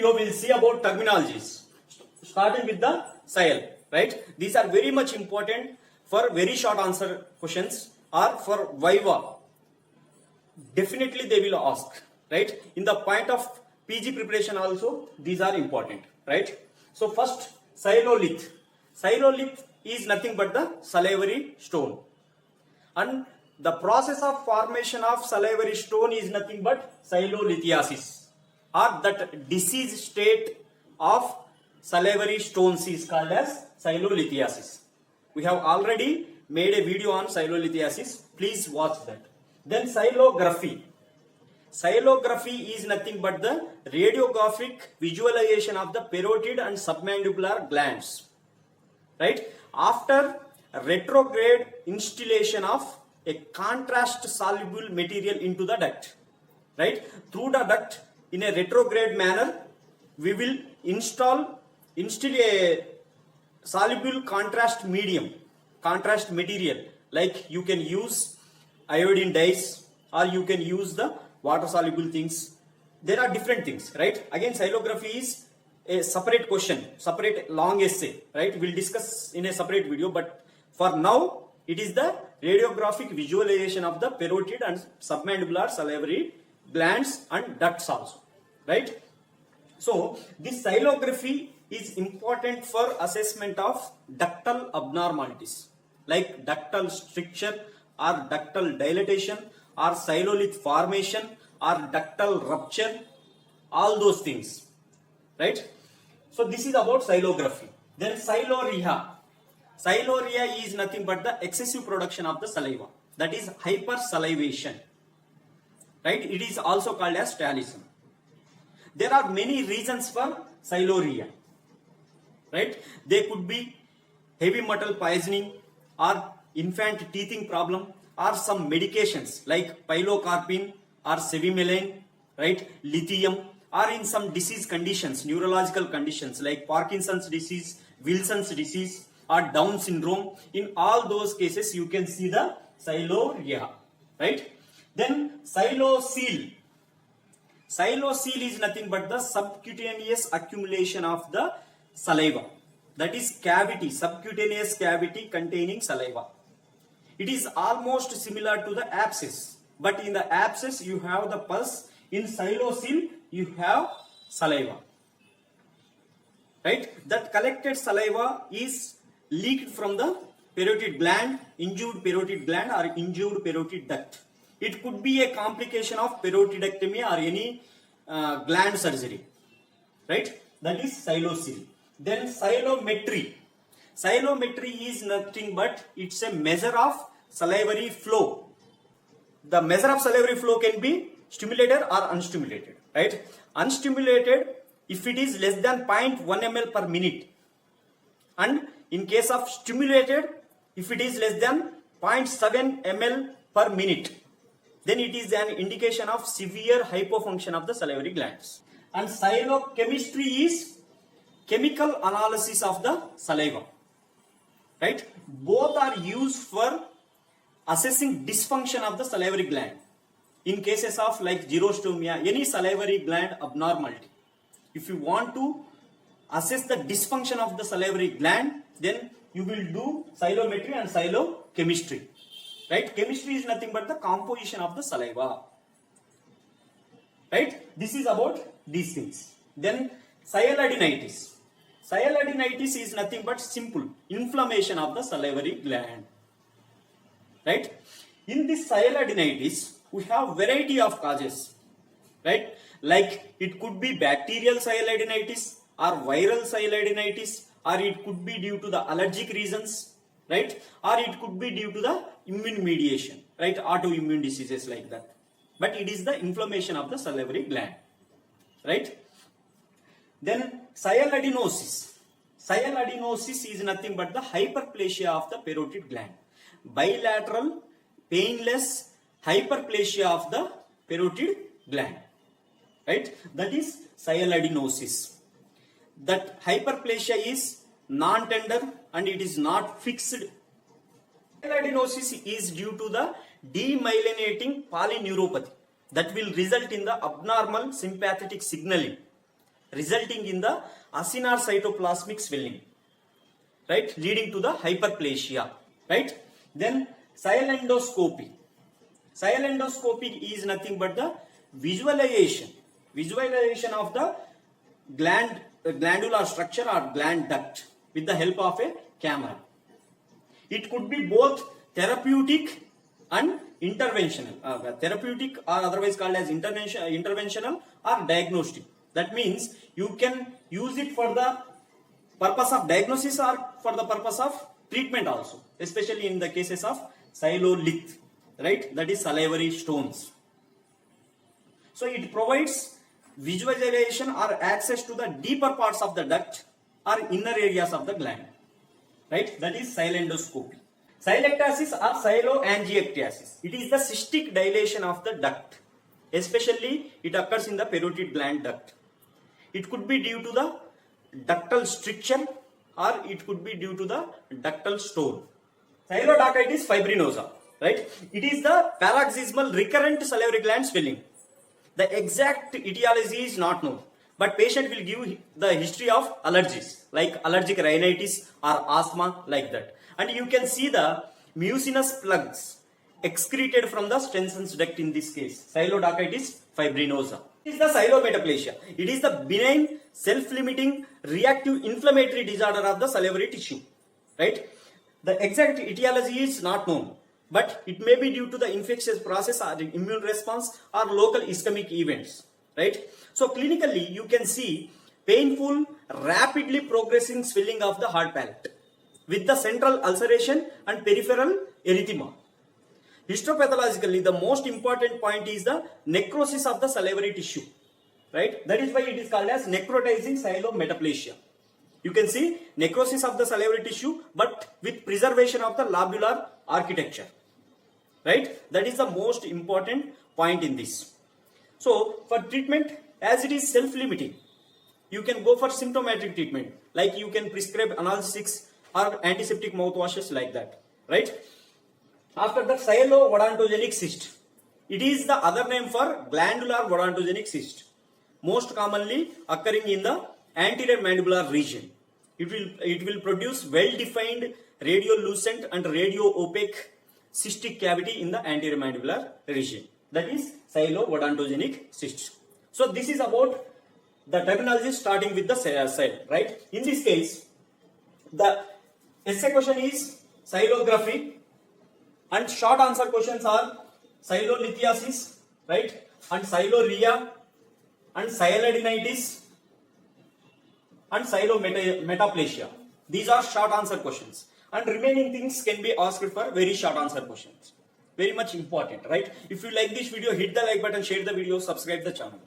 video we'll see about terminologies, starting with the SIAL, right? These are very much important for very short answer questions or for Viva. Definitely they will ask, right? In the point of PG preparation also, these are important, right? So first, silolith. Silolith is nothing but the salivary stone. And the process of formation of salivary stone is nothing but silolithiasis, or that disease state of salivary stones is called as silolithiasis. We have already made a video on silolithiasis. Please watch that. Then silography. Silography is nothing but the radiographic visualization of the parotid and submandibular glands. Right? After retrograde instillation of a contrast soluble material into the duct. Right? Through the duct, in a retrograde manner, we will instill a soluble contrast material, like you can use iodine dyes or you can use the water soluble things. There are different things, right? Again, silography is a separate question, separate long essay, right? We'll discuss in a separate video, but for now it is the radiographic visualization of the parotid and submandibular salivary glands and ducts also, right? So this silography is important for assessment of ductal abnormalities like ductal stricture or ductal dilatation or silolith formation or ductal rupture, all those things, right? So this is about silography. Then siloria. Siloria is nothing but the excessive production of the saliva, that is hypersalivation, right? It is also called as talism. There are many reasons for siloria, right? They could be heavy metal poisoning or infant teething problem or some medications like pilocarpine or cevimeline, right? Lithium, or in some disease conditions, neurological conditions like Parkinson's disease, Wilson's disease or Down syndrome. In all those cases, you can see the siloria, right? Then silosyl. Silosyl is nothing but the subcutaneous accumulation of the saliva. That is cavity, subcutaneous cavity containing saliva. It is almost similar to the abscess, but in the abscess you have the pus. In silosyl you have saliva, right? That collected saliva is leaked from the parotid gland, injured parotid gland or injured parotid duct. It could be a complication of parotidectomy or any gland surgery, right? That is silosyl. Then silometry. Silometry is nothing but it's a measure of salivary flow. The measure of salivary flow can be stimulated or unstimulated, right? Unstimulated if it is less than 0.1 ml per minute, and in case of stimulated if it is less than 0.7 ml per minute, then it is an indication of severe hypofunction of the salivary glands. And silochemistry is chemical analysis of the saliva, right? Both are used for assessing dysfunction of the salivary gland. In cases of like xerostomia, any salivary gland abnormality, if you want to assess the dysfunction of the salivary gland, then you will do silometry and silochemistry, right? Chemistry is nothing but the composition of the saliva, right? This is about these things. Then sialadenitis. Sialadenitis is nothing but simple inflammation of the salivary gland, right? In this sialadenitis, we have variety of causes, right? Like it could be bacterial sialadenitis or viral sialadenitis, or it could be due to the allergic reasons, right? Or it could be due to the immune mediation, right? Autoimmune diseases like that. But it is the inflammation of the salivary gland, right? Then sialadenosis. Sialadenosis is nothing but the hyperplasia of the parotid gland. Bilateral, painless hyperplasia of the parotid gland, right? That is sialadenosis. That hyperplasia is non-tender and it is not fixed. Sialadenosis is due to the demyelinating polyneuropathy that will result in the abnormal sympathetic signaling resulting in the acinar cytoplasmic swelling, right, leading to the hyperplasia, right? Then SIAL endoscopy. SIAL endoscopy is nothing but the visualization of the glandular structure or gland duct with the help of a camera. It could be both therapeutic and interventional. Therapeutic or otherwise called as interventional or diagnostic. That means you can use it for the purpose of diagnosis or for the purpose of treatment also, especially in the cases of silolith, right? That is salivary stones. So it provides visualization or access to the deeper parts of the duct or inner areas of the gland, right? That is SIAL endoscopy. Sialectasis or sialoangiectasis. It is the cystic dilation of the duct. Especially it occurs in the parotid gland duct. It could be due to the ductal stricture or it could be due to the ductal stone. Sialodacitis fibrinosa, right? It is the paroxysmal recurrent salivary gland swelling. The exact etiology is not known, but patient will give the history of allergies like allergic rhinitis or asthma like that. And you can see the mucinous plugs excreted from the Stenson's duct in this case. Sialodacitis fibrinosa. It is the sialometaplasia. It is the benign, self-limiting, reactive inflammatory disorder of the salivary tissue, right? The exact etiology is not known, but it may be due to the infectious process or the immune response or local ischemic events, right? So clinically, you can see painful, rapidly progressing swelling of the hard palate with the central ulceration and peripheral erythema. Histopathologically, the most important point is the necrosis of the salivary tissue, right? That is why it is called as necrotizing sialometaplasia. You can see necrosis of the salivary tissue, but with preservation of the lobular architecture, right? That is the most important point in this. So, for treatment, as it is self-limiting, you can go for symptomatic treatment, like you can prescribe analgesics or antiseptic mouthwashes like that, right? After the sialo-odontogenic cyst, it is the other name for glandular odontogenic cyst, most commonly occurring in the anterior mandibular region. It will produce well-defined radiolucent and radio-opaque cystic cavity in the anterior mandibular region. That is sialo-odontogenic cyst. So this is about the terminology starting with the SIAL, right? In this case, the essay question is sialography and short answer questions are sialolithiasis, right? And sialorrhea and sialadenitis and sialometaplasia. These are short answer questions, and remaining things can be asked for very short answer questions. Very much important, right? If you like this video, hit the like button, share the video, subscribe the channel.